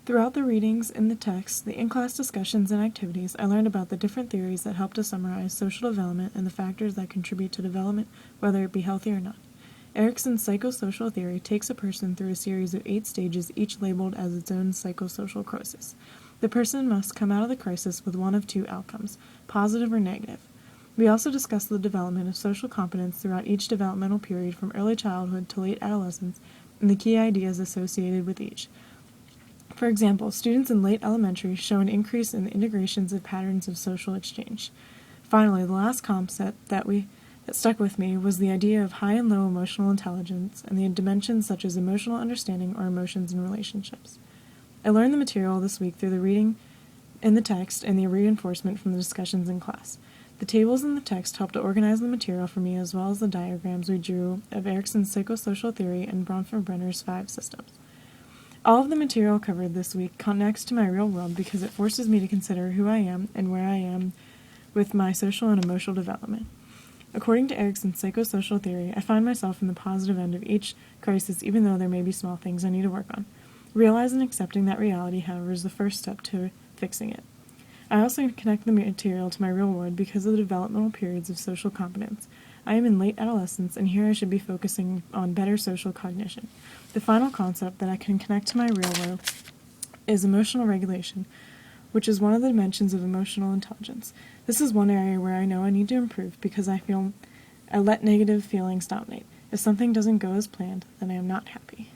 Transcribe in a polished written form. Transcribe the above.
Throughout the readings in the text, the in-class discussions and activities, I learned about the different theories that help to summarize social development and the factors that contribute to development, whether it be healthy or not. Erikson's psychosocial theory takes a person through a series of 8 stages, each labeled as its own psychosocial crisis. The person must come out of the crisis with one of 2 outcomes, positive or negative. We also discuss the development of social competence throughout each developmental period from early childhood to late adolescence and the key ideas associated with each. For example, students in late elementary show an increase in the integrations of patterns of social exchange. Finally, the last concept that stuck with me was the idea of high and low emotional intelligence and the dimensions such as emotional understanding or emotions in relationships. I learned the material this week through the reading in the text and the reinforcement from the discussions in class. The tables in the text helped to organize the material for me as well as the diagrams we drew of Erikson's psychosocial theory and Bronfenbrenner's 5 systems. All of the material covered this week connects to my real world because it forces me to consider who I am and where I am with my social and emotional development. According to Erikson's psychosocial theory, I find myself in the positive end of each crisis even though there may be small things I need to work on. Realizing and accepting that reality, however, is the first step to fixing it. I also connect the material to my real world because of the developmental periods of social competence. I am in late adolescence, and here I should be focusing on better social cognition. The final concept that I can connect to my real world is emotional regulation, which is one of the dimensions of emotional intelligence. This is one area where I know I need to improve because I let negative feelings dominate. If something doesn't go as planned, then I am not happy.